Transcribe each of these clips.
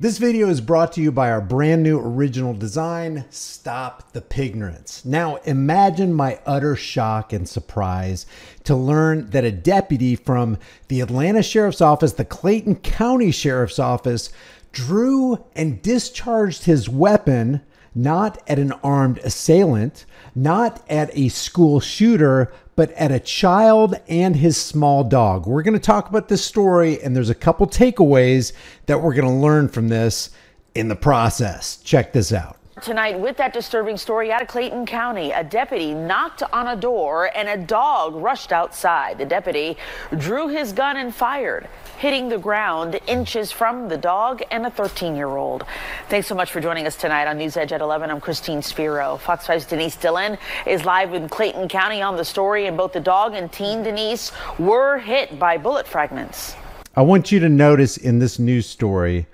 This video is brought to you by our brand new original design, Stop the Pignorance. Now imagine my utter shock and surprise to learn that a deputy from the Atlanta Sheriff's Office, the Clayton County Sheriff's Office, drew and discharged his weapon not at an armed assailant, not at a school shooter, but at a child and his small dog. We're going to talk about this story, and there's a couple takeaways that we're going to learn from this in the process. Check this out. Tonight, with that disturbing story out of Clayton County, a deputy knocked on a door and a dog rushed outside. The deputy drew his gun and fired, hitting the ground inches from the dog and a 13-year-old. Thanks so much for joining us tonight on News Edge at 11. I'm Christine Spiro. Fox 5's Denise Dillon is live in Clayton County on the story, and both the dog and teen Denise were hit by bullet fragments. I want you to notice in this news story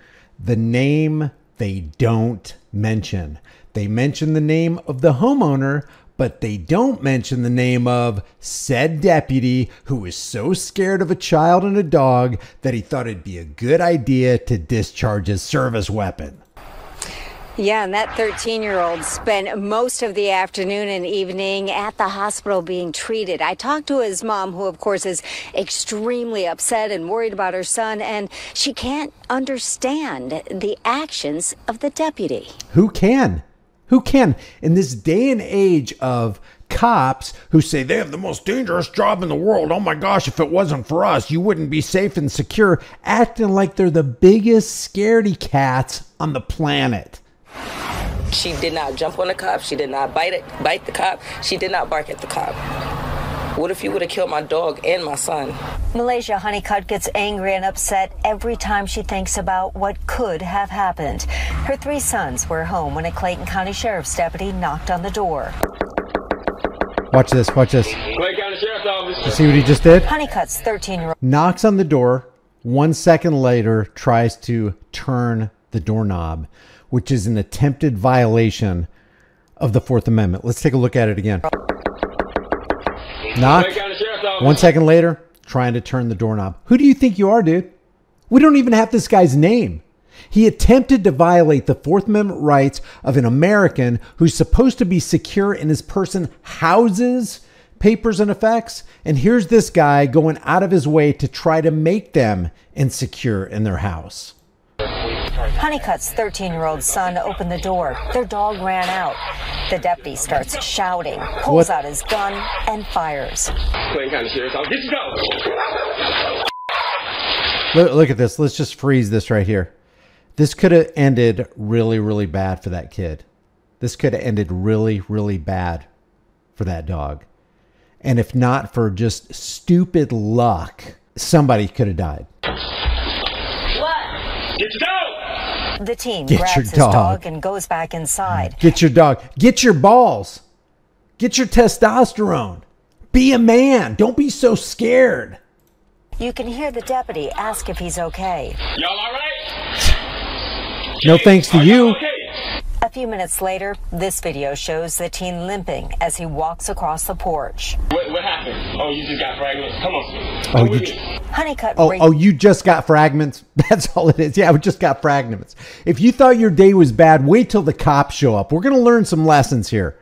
the name they don't mention. They mention the name of the homeowner, but they don't mention the name of said deputy who was so scared of a child and a dog that he thought it'd be a good idea to discharge his service weapon. Yeah, and that 13-year-old spent most of the afternoon and evening at the hospital being treated. I talked to his mom, who, of course, is extremely upset and worried about her son, and she can't understand the actions of the deputy. Who can? Who can? In this day and age of cops who say they have the most dangerous job in the world. Oh my gosh, if it wasn't for us, you wouldn't be safe and secure, acting like they're the biggest scaredy cats on the planet. She did not jump on the cop. She did not bite the cop. She did not bark at the cop. What if you would have killed my dog and my son? Malaysia Honeycutt gets angry and upset every time she thinks about what could have happened. Her 3 sons were home when a Clayton County Sheriff's deputy knocked on the door. Watch this, watch this. Clayton County Sheriff's Office. You see what he just did? Honeycutt's 13-year-old knocks on the door. 1 second later, tries to turn the doorknob, which is an attempted violation of the Fourth Amendment. Let's take a look at it again. Knock. 1 second later, trying to turn the doorknob. Who do you think you are, dude? We don't even have this guy's name. He attempted to violate the Fourth Amendment rights of an American who's supposed to be secure in his person, houses, papers, and effects. And here's this guy going out of his way to try to make them insecure in their house. Honeycutt's 13-year-old son opened the door. Their dog ran out. The deputy starts shouting, pulls out his gun, and fires. Clayton County Sheriff's Office. Get your dog. Look at this. Let's just freeze this right here. This could have ended really, really bad for that kid. This could have ended really, really bad for that dog. And if not for just stupid luck, somebody could have died. What? Get your dog. The teen grabs his dog and goes back inside. Get your dog. Get your balls. Get your testosterone. Be a man. Don't be so scared. You can hear the deputy ask if he's okay. Y'all all right? No thanks to you. Okay? A few minutes later, this video shows the teen limping as he walks across the porch. What happened? Oh, you just got fragments. Come on. Oh, Honeycutt. You just got fragments. That's all it is. Yeah, we just got fragments. If you thought your day was bad, wait till the cops show up. We're going to learn some lessons here.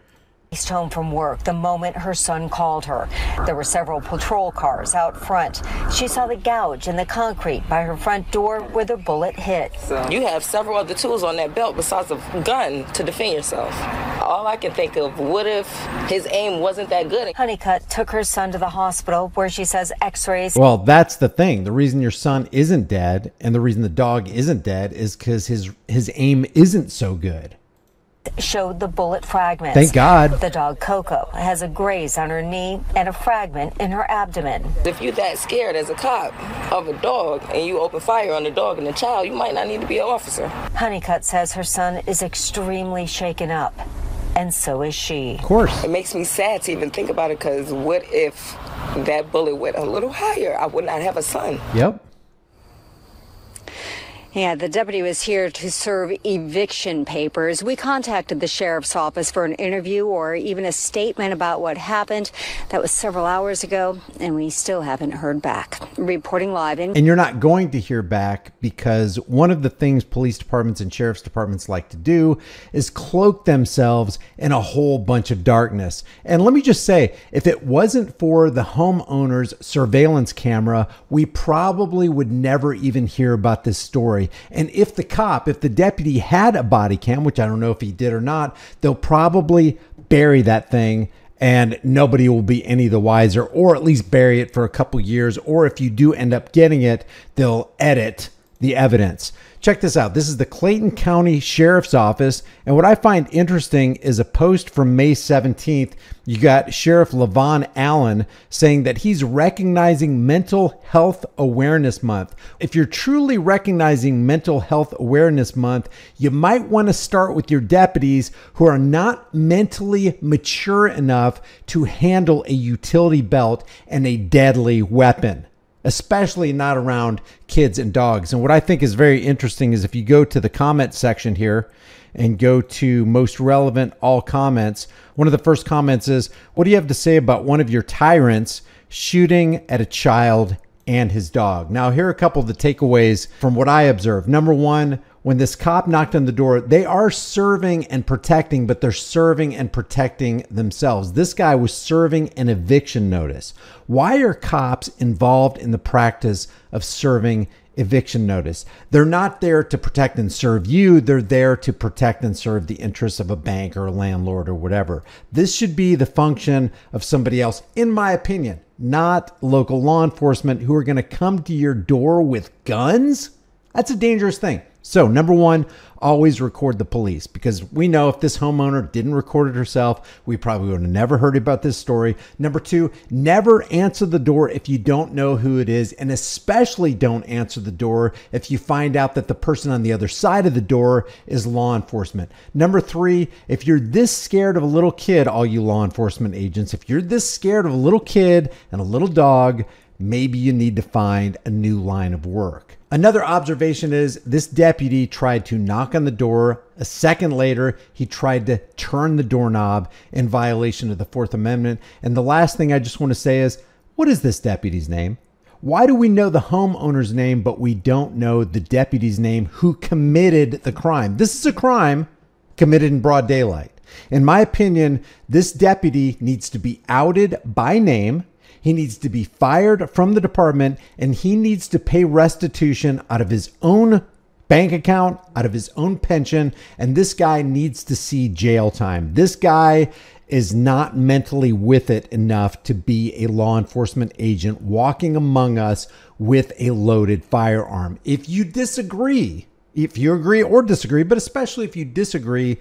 Raced home from work the moment her son called her. There were several patrol cars out front. She saw the gouge in the concrete by her front door where the bullet hit. So you have several other tools on that belt besides a gun to defend yourself. All I can think of, what if his aim wasn't that good? Honeycutt took her son to the hospital where she says x-rays. Well, that's the thing. The reason your son isn't dead and the reason the dog isn't dead is because his aim isn't so good. Showed the bullet fragments. Thank God. The dog Coco has a graze on her knee and a fragment in her abdomen. If you're that scared as a cop of a dog and you open fire on the dog and the child, you might not need to be an officer. Honeycutt says her son is extremely shaken up, and so is she. Of course. It makes me sad to even think about it, because what if that bullet went a little higher? I would not have a son. Yep. Yeah, the deputy was here to serve eviction papers. We contacted the sheriff's office for an interview or even a statement about what happened. That was several hours ago, and we still haven't heard back. Reporting live in... And you're not going to hear back because one of the things police departments and sheriff's departments like to do is cloak themselves in a whole bunch of darkness. And let me just say, if it wasn't for the homeowner's surveillance camera, we probably would never even hear about this story. And if the deputy had a body cam, which I don't know if he did or not, they'll probably bury that thing and nobody will be any the wiser, or at least bury it for a couple years. Or if you do end up getting it, they'll edit the evidence. Check this out. This is the Clayton County Sheriff's Office. And what I find interesting is a post from May 17th. You got Sheriff Levon Allen saying that he's recognizing Mental Health Awareness Month. If you're truly recognizing Mental Health Awareness Month, you might want to start with your deputies who are not mentally mature enough to handle a utility belt and a deadly weapon, especially not around kids and dogs. And what I think is very interesting is if you go to the comment section here and go to most relevant all comments, one of the first comments is, what do you have to say about one of your tyrants shooting at a child and his dog? Now, here are a couple of the takeaways from what I observed. Number one, when this cop knocked on the door, they are serving and protecting, but they're serving and protecting themselves. This guy was serving an eviction notice. Why are cops involved in the practice of serving eviction notice? They're not there to protect and serve you. They're there to protect and serve the interests of a bank or a landlord or whatever. This should be the function of somebody else, in my opinion, not local law enforcement who are going to come to your door with guns. That's a dangerous thing. So number one, always record the police, because we know if this homeowner didn't record it herself, we probably would have never heard about this story. Number two, never answer the door if you don't know who it is, and especially don't answer the door if you find out that the person on the other side of the door is law enforcement. Number three, if you're this scared of a little kid, all you law enforcement agents, if you're this scared of a little kid and a little dog, maybe you need to find a new line of work. Another observation is this deputy tried to knock on the door. A second later, he tried to turn the doorknob in violation of the Fourth Amendment. And the last thing I just want to say is, what is this deputy's name? Why do we know the homeowner's name, but we don't know the deputy's name who committed the crime? This is a crime committed in broad daylight. In my opinion, this deputy needs to be outed by name. He needs to be fired from the department, and he needs to pay restitution out of his own bank account, out of his own pension. And this guy needs to see jail time. This guy is not mentally with it enough to be a law enforcement agent walking among us with a loaded firearm. If you disagree, if you agree or disagree, but especially if you disagree,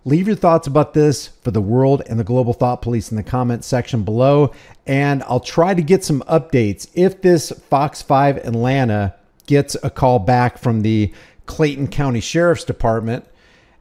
leave your thoughts about this for the world and the global thought police in the comments section below. And I'll try to get some updates if this Fox 5 Atlanta gets a call back from the Clayton County Sheriff's Department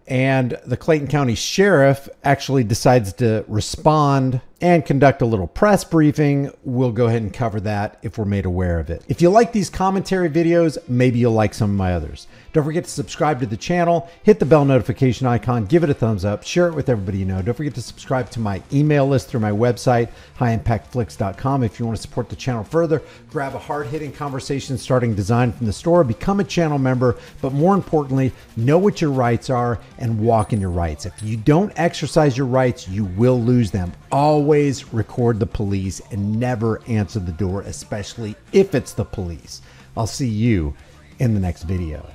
and the Clayton County Sheriff actually decides to respond and conduct a little press briefing. We'll go ahead and cover that if we're made aware of it. If you like these commentary videos, maybe you'll like some of my others. Don't forget to subscribe to the channel, hit the bell notification icon, give it a thumbs up, share it with everybody you know. Don't forget to subscribe to my email list through my website, highimpactflix.com. If you want to support the channel further, grab a hard-hitting conversation starting design from the store, become a channel member, but more importantly, know what your rights are and walk in your rights. If you don't exercise your rights, you will lose them. Always record the police and never answer the door, especially if it's the police. I'll see you in the next video.